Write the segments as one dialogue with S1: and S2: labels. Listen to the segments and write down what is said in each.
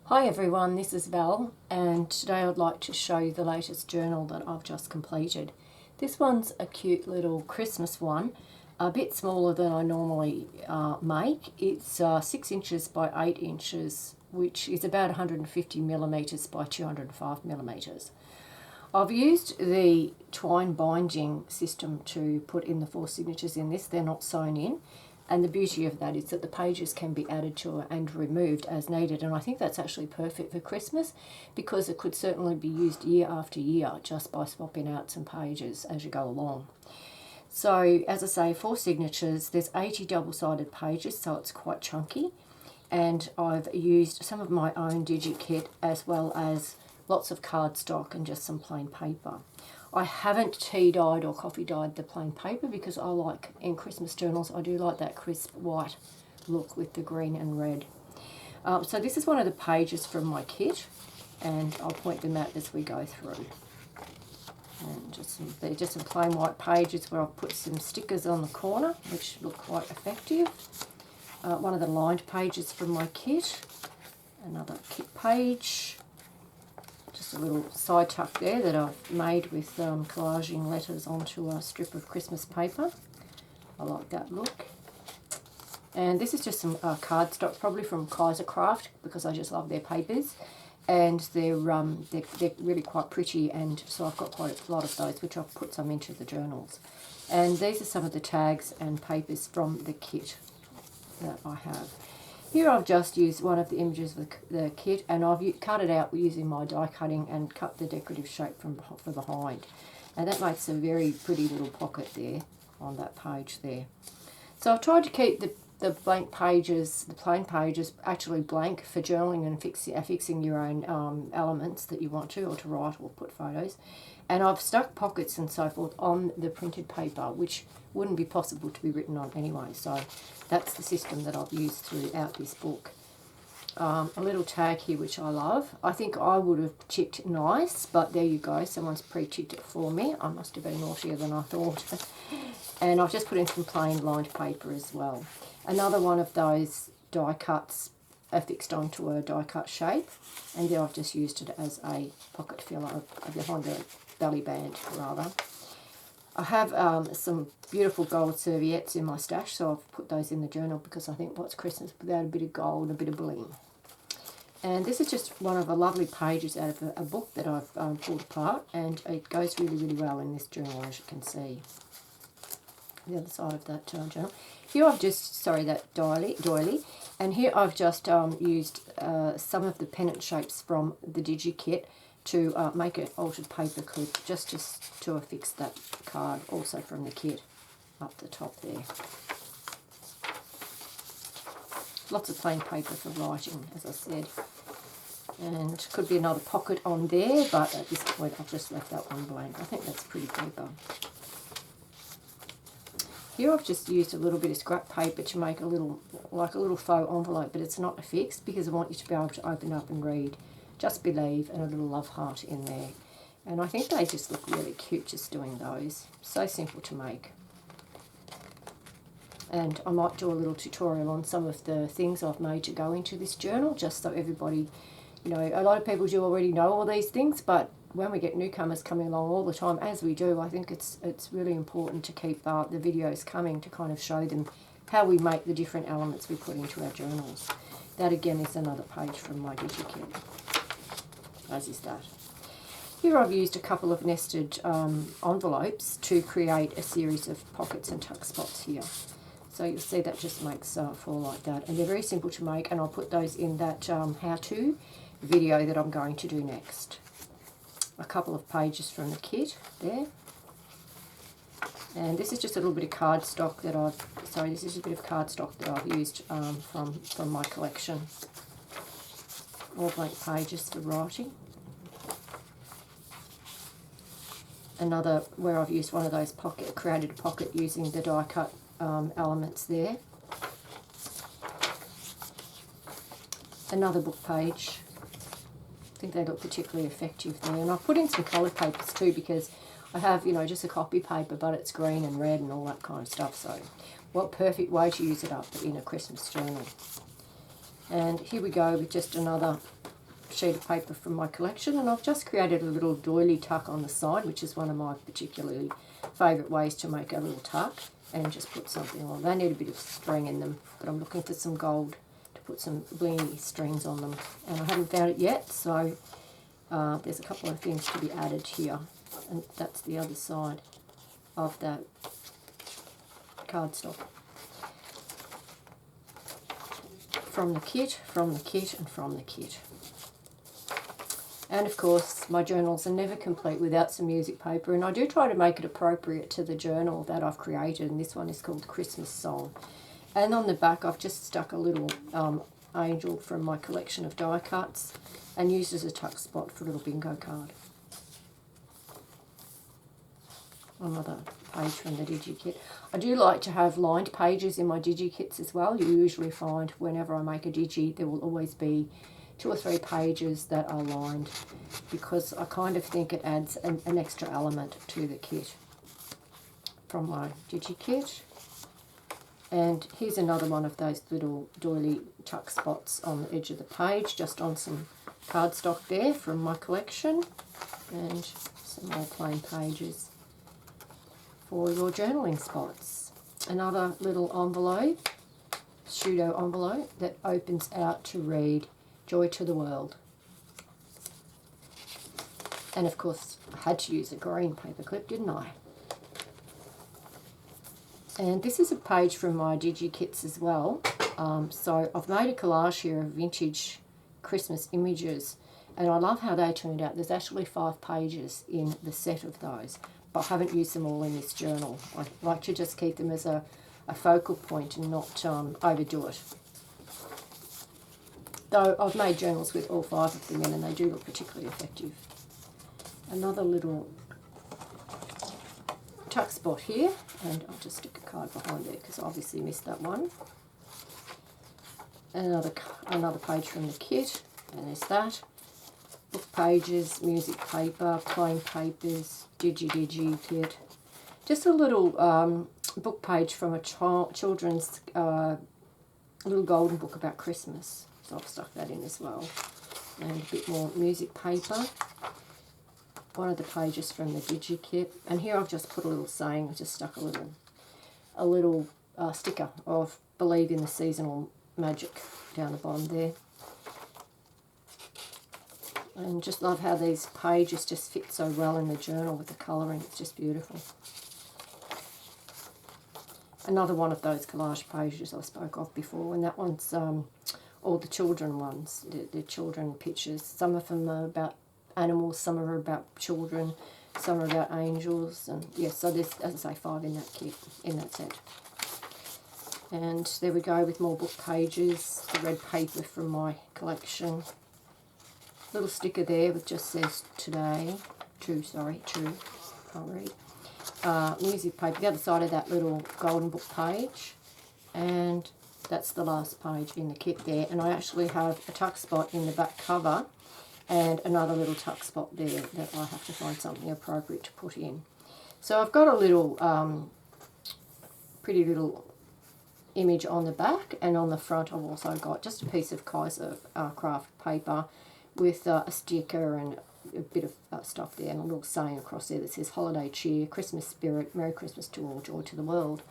S1: Hi everyone, this is Val, and today I'd like to show you the latest journal that I've just completed. This one's a cute little Christmas one, a bit smaller than I normally make. It's 6 inches by 8 inches, which is about 150 millimetres by 205 millimetres. I've used the twine binding system to put in the 4 signatures in this. They're not sewn in. And the beauty of that is that the pages can be added to and removed as needed. And I think that's actually perfect for Christmas because it could certainly be used year after year just by swapping out some pages as you go along. So as I say, 4 signatures, there's 80 double-sided pages, so it's quite chunky. And I've used some of my own Digi Kit as well as lots of cardstock and just some plain paper. I haven't tea dyed or coffee dyed the plain paper because I like, in Christmas journals, I do like that crisp white look with the green and red. So this is one of the pages from my kit, and I'll point them out as we go through. And they're just some plain white pages where I've put some stickers on the corner, which look quite effective. One of the lined pages from my kit, another kit page. Just a little side tuck there that I've made with collaging letters onto a strip of Christmas paper. I like that look. And this is just some cardstock, probably from Kaiser Craft, because I just love their papers. And they're really quite pretty, and so I've got quite a lot of those, which I've put some into the journals. And these are some of the tags and papers from the kit that I have. Here I've just used one of the images of the kit, and I've cut it out using my die cutting and cut the decorative shape from behind. And that makes a very pretty little pocket there on that page there. So I've tried to keep the blank pages, the plain pages, actually blank for journaling and fixing your own elements that you want to, or to write or put photos. And I've stuck pockets and so forth on the printed paper, which wouldn't be possible to be written on anyway. So that's the system that I've used throughout this book. A little tag here which I love. I think I would have ticked nice, but there you go. Someone's pre-ticked it for me. I must have been naughtier than I thought. And I've just put in some plain lined paper as well. Another one of those die cuts affixed onto a die cut shape, and then I've just used it as a pocket filler behind the belly band rather. I have some beautiful gold serviettes in my stash, so I've put those in the journal because I think what's Christmas without a bit of gold and a bit of bling. And this is just one of the lovely pages out of a book that I've pulled apart, and it goes really, really well in this journal, as you can see. The other side of that journal. Here I've just, that doily, and here I've just used some of the pennant shapes from the Digi Kit to make an altered paper clip just to affix that card, also from the kit up the top there. Lots of plain paper for writing, as I said. And could be another pocket on there, but at this point I've just left that one blank. I think that's pretty paper. Here I've just used a little bit of scrap paper to make a little faux envelope, but it's not affixed because I want you to be able to open up and read "Just Believe" and a little love heart in there. And I think they just look really cute just doing those. So simple to make. And I might do a little tutorial on some of the things I've made to go into this journal, just so everybody, you know, a lot of people do already know all these things, but when we get newcomers coming along all the time, as we do, I think it's really important to keep the videos coming to kind of show them how we make the different elements we put into our journals. That again is another page from my Digi Kit, as is that. Here I've used a couple of nested envelopes to create a series of pockets and tuck spots here. So you'll see that just makes 4 like that. And they're very simple to make, and I'll put those in that how-to video that I'm going to do next. A couple of pages from the kit there. And this is just a little bit of cardstock that I've used from my collection. All blank pages for writing. Another where I've used one of those created a pocket using the die cut elements there. Another book page. I think they look particularly effective there. And I've put in some coloured papers too because I have, you know, just a copy paper, but it's green and red and all that kind of stuff. So what perfect way to use it up in a Christmas journal. And here we go with just another sheet of paper from my collection, and I've just created a little doily tuck on the side, which is one of my particularly favourite ways to make a little tuck, and just put something on. They need a bit of string in them, but I'm looking for some gold to put some blingy strings on them, and I haven't found it yet, so there's a couple of things to be added here, and that's the other side of that cardstock. From the kit, from the kit, and from the kit. And of course, my journals are never complete without some music paper, and I do try to make it appropriate to the journal that I've created, and this one is called Christmas Song. And on the back, I've just stuck a little angel from my collection of die cuts and used as a tuck spot for a little bingo card. Another page from the Digi Kit. I do like to have lined pages in my Digi Kits as well. You usually find whenever I make a Digi, there will always be 2 or 3 pages that are lined, because I kind of think it adds an extra element to the kit from my Digi Kit. And here's another one of those little doily tuck spots on the edge of the page, just on some cardstock there from my collection, and some more plain pages for your journaling spots. Another little envelope, pseudo envelope, that opens out to read Joy to the World. And of course, I had to use a green paper clip, didn't I? And this is a page from my Digi Kits as well. So I've made a collage here of vintage Christmas images, and I love how they turned out. There's actually 5 pages in the set of those, but I haven't used them all in this journal. I like to just keep them as a focal point and not overdo it. Though I've made journals with all 5 of them in, and they do look particularly effective. Another little tuck spot here, and I'll just stick a card behind there because I obviously missed that one. Another page from the kit, and there's that. Book pages, music paper, plain papers, Digi Kit. Just a little book page from a children's little golden book about Christmas. So I've stuck that in as well. And a bit more music paper. One of the pages from the Digi Kit. And here I've just put a little saying. I just stuck a little sticker of Believe in the Seasonal Magic down the bottom there. And just love how these pages just fit so well in the journal with the colouring. It's just beautiful. Another one of those collage pages I spoke of before, and that one's all the children ones, the children pictures. Some of them are about animals, some are about children, some are about angels, and yes, so there's, as I say, 5 in that kit, in that set. And there we go with more book pages, the red paper from my collection. Little sticker there which just says today, true, can't read. Music paper, the other side of that little golden book page, and that's the last page in the kit there. And I actually have a tuck spot in the back cover and another little tuck spot there that I have to find something appropriate to put in. So I've got a little pretty little image on the back, and on the front I've also got just a piece of Kaiser craft paper with a sticker and a bit of stuff there, and a little saying across there that says holiday cheer, Christmas spirit, Merry Christmas to all, joy to the world.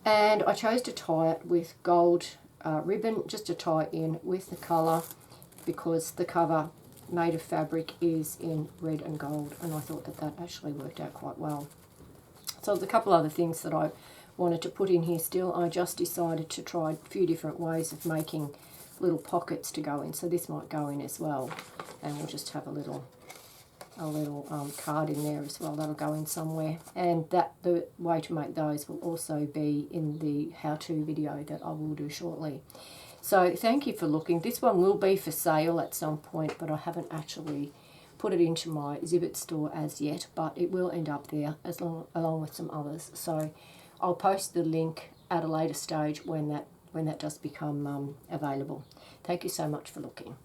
S1: And I chose to tie it with gold ribbon, just to tie in with the colour, because the cover made of fabric is in red and gold, and I thought that that actually worked out quite well. So there's a couple other things that I wanted to put in here still. I just decided to try a few different ways of making little pockets to go in, so this might go in as well, and we'll just have a little card in there as well. That'll go in somewhere, and that the way to make those will also be in the how-to video that I will do shortly. So thank you for looking. This one will be for sale at some point, but I haven't actually put it into my exhibit store as yet, but it will end up there along with some others. So I'll post the link at a later stage when that does become available. Thank you so much for looking.